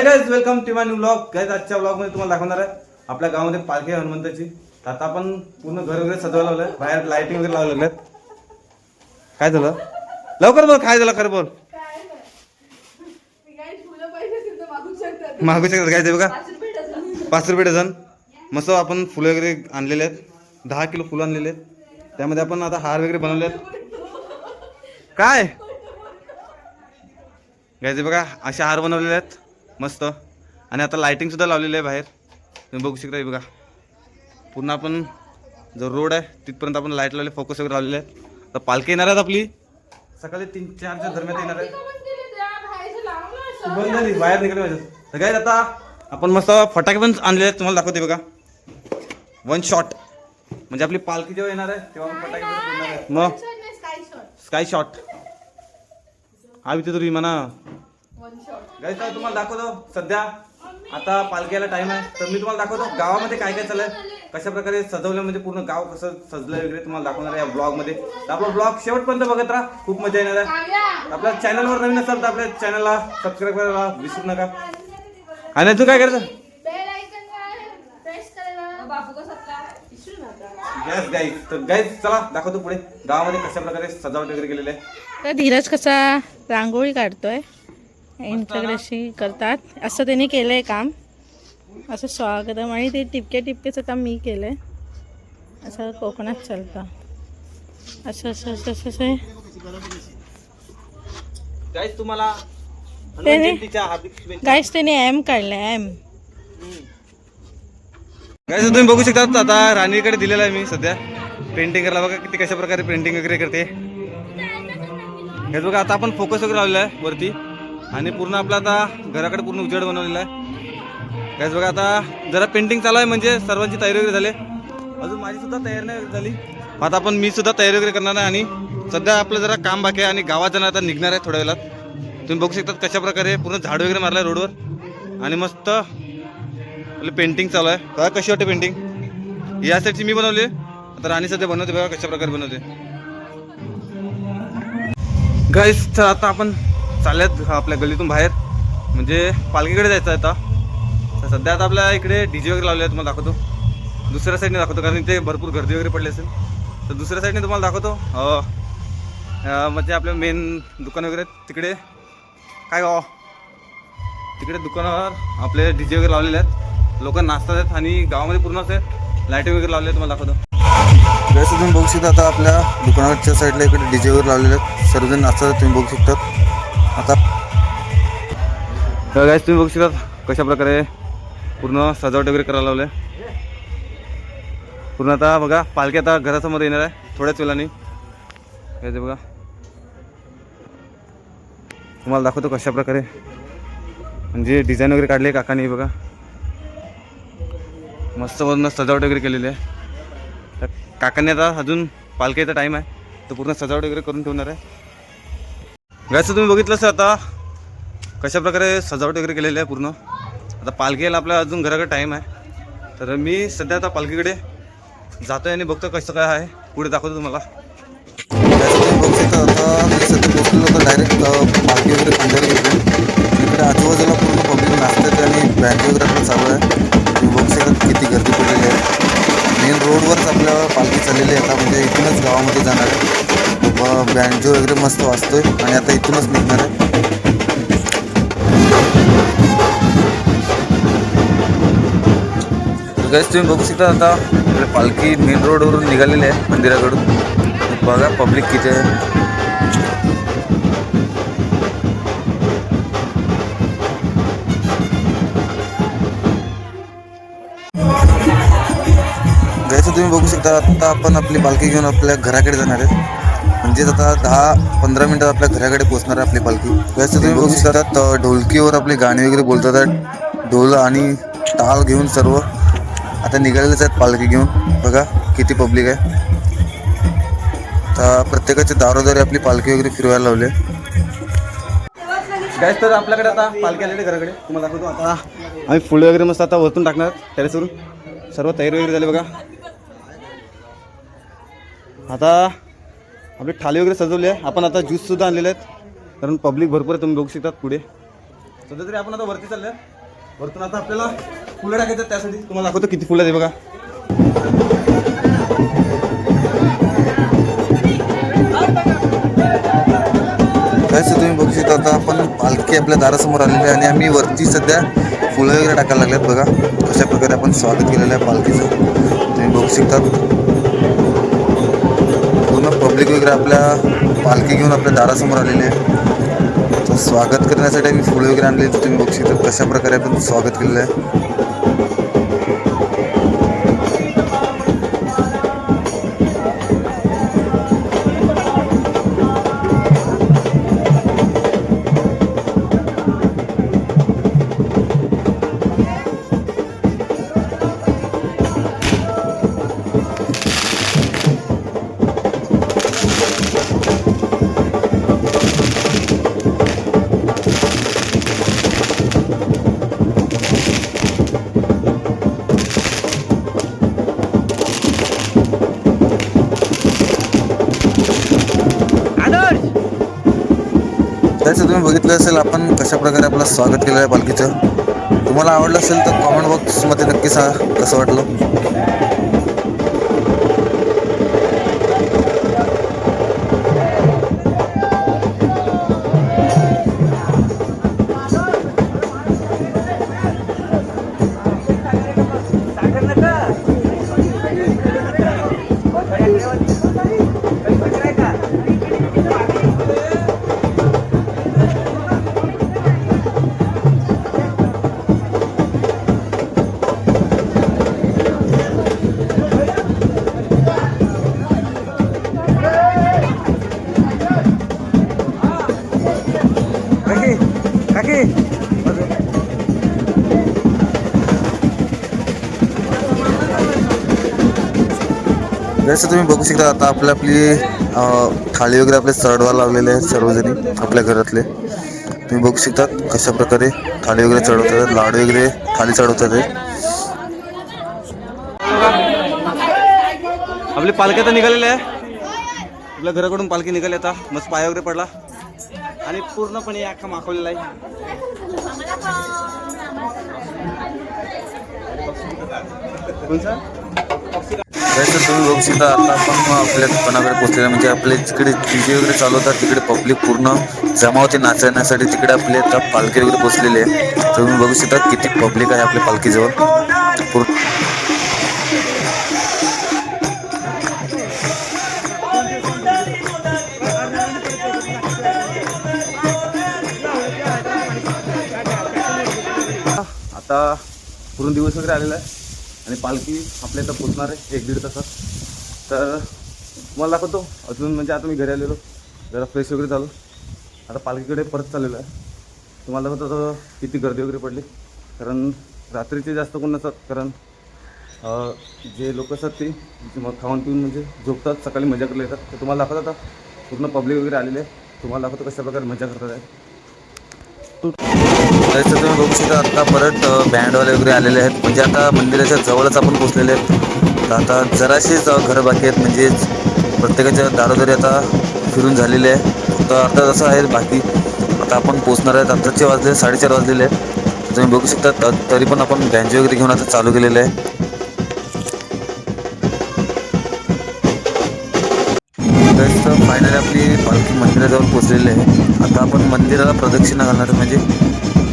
Guys welcome to my new vlog. Guys आजच्या vlog मध्ये तुम्हाला दाखवणार आहे आपल्या गावामध्ये पालखी आहे हनुमंताची। तर आता आपण पूर्ण घर वगैरे सजवायला लावलंय, बाहेर लाइटिंग वगैरे लावलेलं आहे। काय झालं? लवकर बोल, काय झालं खरं बोल। मागू शकतात काय ते बघा, 5 रुपये डझन। मस्त आपण फुलं वगैरे आणलेले आहेत, 10 किलो फुलं आणलेले आहेत। त्यामध्ये आपण आता हार वगैरे बनवले आहेत। काय गाइस बघा, असे हार बनवलेले आहेत मस्त। आणि आता लाइटिंग सुद्धा लावलेली आहे बाहेर, तुम्ही बघू शकता। बघा पूर्ण आपण जो रोड आहे तिथपर्यंत आपण लाईट लावले, फोकस वगैरे लावलेले आहेत। तर पालखी येणार आहेत आपली सकाळी 3-4च्या दरम्यान येणार आहे। बंद झाली, बाहेर निघाली पाहिजे। तर गाइस आता आपण मस्त फटाके पण आणलेले आहेत, तुम्हाला दाखवते बघा। 1 शॉट म्हणजे आपली पालखी जेव्हा येणार आहे तेव्हा आपण फटाके फोडणार आहे। मग स्काय शॉट हा विचार तुम्ही म्हणा। गाइस तर तुम्हाला दाखवतो सध्या आता पालखीला टाइम आहे, तर मी तुम्हाला दाखवतो गावामध्ये काय काय चाललंय, कशा प्रकारे सजवलं, म्हणजे पूर्ण गाव कसं सजलंय वगैरे तुम्हाला दाखवणार आहे या ब्लॉग मध्ये। तर आपला ब्लॉग शेवटपर्यंत बघत राहा, खूप मजा येणार आहे। आपल्या चॅनलवर नवीन असाल तर आपल्या चॅनलला सबस्क्राईब करायला विसरू नका। आणि तू काय करायचं? यस गाइस, तर गाइस चला दाखवतो पुढे गावामध्ये कशा प्रकारे सजावट वगैरे केलेली आहे। तर धीरज कसा रांगोळी काढतोय, यांच्याकडे अशी करतात असं त्यांनी केलंय काम, असं स्वागतम। आणि ते टिपक्याचं काम मी केलंय, असं कोकणात चालतं असं असं असं असं असं आहे। गाइस तुम्हाला गाईस त्याने एम काढलंय, एम। गाइस तुम्ही बघू शकता, आता राणीकडे दिलेला आहे मी सध्या पेंटिंग करायला। बघा किती कशा प्रकारे पेंटिंग वगैरे करते हे बघा। आता आपण फोकस वगैरे लावलेला आहे वरती, आणि पूर्ण आपला आता घराकडे पूर्ण उजेड बनवलेला आहे। गाइस बघा आता जरा पेंटिंग चालू आहे, म्हणजे सर्वांची तयारी वगैरे झाली। अजून माझी सुद्धा तयारी नाही झाली, आता आपण मी सुद्धा तयारी वगैरे करणार आहे। आणि सध्या आपलं जरा काम बाकी आहे आणि गावात जाणार आता निघणार आहे थोड्या वेळात। तुम्ही बघू शकता कशा प्रकारे पूर्ण झाड वगैरे मारलं आहे रोडवर, आणि मस्त पेंटिंग चालू आहे। बघा कशी वाटते पेंटिंग, या साईडची मी बनवली, आता राणी सध्या बनवते। बघा कशा प्रकारे बनवते। गाइस तर आता आपण चालल्यात आपल्या गल्लीतून बाहेर, म्हणजे पालखीकडे जायचं आहे आता। तर सध्या आता आपल्या इकडे डीजे वगैरे लावले आहे, तुम्हाला दाखवतो। दुसऱ्या साईडने दाखवतो कारण इथे भरपूर गर्दी वगैरे पडली असेल, तर दुसऱ्या साईडने तुम्हाला दाखवतो। म्हणजे आपलं मेन दुकान वगैरे तिकडे काय गाव तिकडे दुकानावर आपले डीजे वगैरे लावलेले आहेत, लोक नाचतात आहेत, आणि गावामध्ये पूर्ण असे लाईटिंग वगैरे लावले आहेत, तुम्हाला दाखवतो। जसं तुम्ही बघू शकता आता आपल्या दुकानावरच्या साईडला इकडे डीजे वगैरे लावलेले आहेत, सर्वजण नाचतात तुम्ही बघू शकता। आता गाइस तुम्ही बघू शकता कशा प्रकारे पूर्ण सजावट वगैरे करायला लावले पूर्ण। आता बघा पालखी आता घरासमोर येणार आहे थोड्याच वेळाने, यायचं बघा तुम्हाला दाखवतो कशा प्रकारे म्हणजे डिझाईन वगैरे काढले काकाने। बघा मस्त पूर्ण सजावट वगैरे केलेली आहे। तर काकांनी आता अजून पालखीचा टाईम आहे तर पूर्ण सजावट वगैरे करून ठेवणार आहे। गाइस तुम्ही बघितलं सर आता कशा प्रकारे सजावट वगैरे केलेली आहे पूर्ण। आता पालखीला आपल्या अजून घराकडे टाईम आहे, तर मी सध्या आता पालखीकडे जातो आहे आणि बघतो कसं काय आहे, पुढे दाखवतो तुम्हाला। बघू शकता आता मी सध्या पोहोचलो तर डायरेक्ट पालखी वगैरे पांढरी घेतो। इकडे आजूबाजूला पूर्ण पब्लिक नाचतात आणि बँड वगैरे आपलं चालू आहे, तुम्ही बघू शकता किती गर्दी पडलेली आहे। मेन रोडवरच आपल्या पालखी चाललेली आहे आता, म्हणजे इथूनच गावामध्ये जाणार आहे। बँजो वगैरे मस्त वाजतोय आणि आता इथूनच निघणार आहे। गाइस तुम्ही बघू शकता आता पालखी मेन रोडवरून निघालेली आहे मंदिराकडून। बघा पब्लिक किती आहे। गाइस तुम्ही बघू शकता आता आपण आपली पालखी घेऊन आपल्या घराकडे जाणार आहे, म्हणजे आता 10-15 मिनिटात आपल्या घराकडे पोहोचणार आहे आपली पालखी। गाइस तुम्ही बघू शकता ढोलकीवर आपली गाणी वगैरे बोलतात आहेत, ढोल आणि टाळ घेऊन सर्व आता निघालेलेच आहेत पालखी घेऊन। बघा किती पब्लिक आहे। तर प्रत्येकाच्या दारोदारी आपली पालखी वगैरे फिरवायला लावले। गाइस तर आपल्याकडे आता पालखी आलेली घराकडे, तुम्हाला दाखवतो। आता आम्ही फुले वगैरे मस्त आता वरतून टाकणार टेरेसवरून, सर्व तयारी वगैरे झाली। बघा आता आपली थाली वगैरे सजवली आहे, आपण आता ज्यूस सुद्धा आणलेले आहेत कारण पब्लिक भरपूर आहे, तुम्ही बघू शकता पुढे। सध्या तरी आपण आता वरती चालले वरतून आता आपल्याला फुलं टाकायचं, त्यासाठी तुम्हाला दाखवतो किती फुलं आहे बघा. काय तुम्ही बघू शकता, आता आपण पालखी आपल्या दारासमोर आलेली आहे आणि आम्ही वरती सध्या फुलं वगैरे टाकायला लागल्यात. बघा कशा प्रकारे आपण स्वागत केलेलं आहे पालखीचं, तुम्ही बघू शकता. पूर्ण पब्लिक वगैरे आपल्या पालखी घेऊन आपल्या दारासमोर आलेले आहे. तर स्वागत करण्यासाठी आम्ही फुलं वगैरे आणले, तर तुम्ही बघू शकता कशा प्रकारे आपण स्वागत केलेलं आहे. त्याचं तुम्ही बघितलं असेल आपण कशा प्रकारे आपलं स्वागत केलेलं आहे पालखीचं. तुम्हाला आवडलं असेल तर कॉमेंट बॉक्समध्ये नक्की सांगा कसं वाटलं. जसं तुम्ही बघू शकता, आता आपली थाळी वगैरे आपले चढवायला लावलेले आहेत सर्वजणी आपल्या घरातले. तुम्ही बघू शकता कशा प्रकारे थाळी वगैरे चढवतात, लाडू वगैरे थाळी चढवतात. आपली पालखी आता निघालेली आहे, आपल्या घराकडून पालखी निघाली. आता मस्त पाय वगैरे पडला आणि पूर्णपणे अख्खा माखवलेला आहे. जसं तुम्ही बघू शकता, आता आपण आपल्या दुकानाकडे पोहोचलेलं, म्हणजे आपले तिकडे डीजे वगैरे चालू होतात, तिकडे पब्लिक पूर्ण जमा होते नाचण्यासाठी. तिकडे आपले आता पालखी वगैरे पोहोचलेले आहे. तुम्ही बघू शकता किती पब्लिक आहे आपल्या पालखीजवळ. आता पूर्ण दिवस वगैरे आलेला आहे आणि पालखी आपल्या इथं पोचणार आहे 1-1.5 तासात. तर तुम्हाला दाखवतो अजून, म्हणजे आता मी घरी आलेलो, जरा फ्रेश वगैरे झालो, आता पालखीकडे परत चाललेलो आहे. तुम्हाला दाखवतो किती गर्दी वगैरे पडली, कारण रात्रीचे जास्त कोण नसतात, कारण जे लोक असतात ते मग खाऊन पिऊन म्हणजे झोपतात, सकाळी मजा करायला येतात. तर तुम्हाला दाखवतो आता पूर्ण पब्लिक वगैरे आलेले आहे, तुम्हाला दाखवतो कशा प्रकारे मजा करतात आहे. तर तुम्ही बघू शकता आता परत बँडवाले वगैरे आलेले आहेत, म्हणजे आता मंदिराच्या जवळच आपण पोचलेले आहेत. तर आता जराशीच घरं बाकी आहेत, म्हणजेच प्रत्येकाच्या दारोदारी आता फिरून झालेले आहे. फक्त अर्धा तास आहे बाकी, आता आपण पोचणार आहेत. आत्ताचे वाजले 4:30 वाजलेले आहेत. तुम्ही बघू शकता तरी पण आपण बँजो वगैरे घेऊन आता चालू केलेलं आहे. तर फायनली आपली पालखी मंदिराजवळ पोचलेली आहे. आता आपण मंदिराला प्रदक्षिणा घालणार, म्हणजे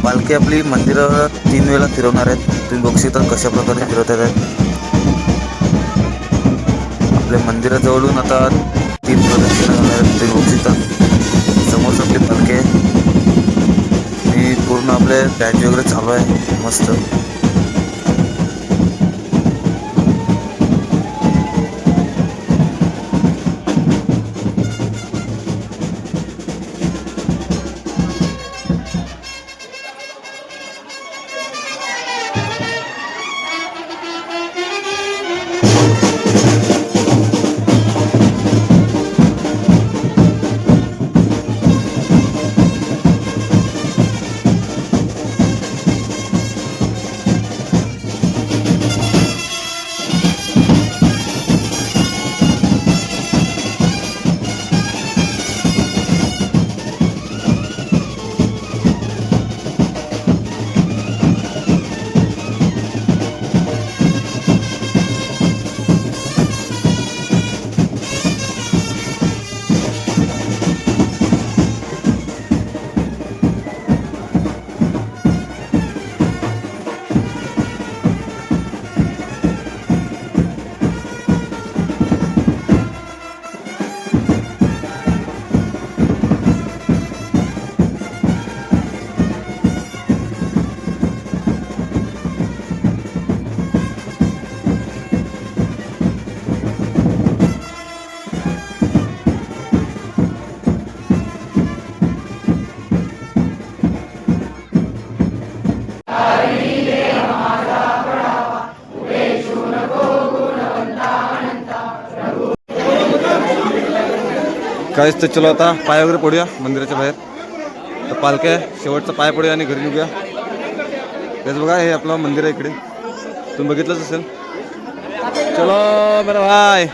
पालखी आपली मंदिराला 3 वेळा फिरवणार आहेत. तुम्ही बघू शकता कशा प्रकारे फिरवतात आहेत. आपल्या मंदिराजवळून आता 3 प्रदक्षिणा घालणार आहेत. तुम्ही बघू शकता समोर आपली पालखी आहे आणि पूर्ण आपले बँजो वगैरे चालू आहे मस्त. काहीच तर चलो आता पाय वगैरे पडूया मंदिराच्या बाहेर. तर पालख्या शेवटचा पाय पडूया आणि घरी निघूया. तेच बघा हे आपलं मंदिर आहे इकडे, तुम्ही बघितलंच असेल. चलो मेरा भाई.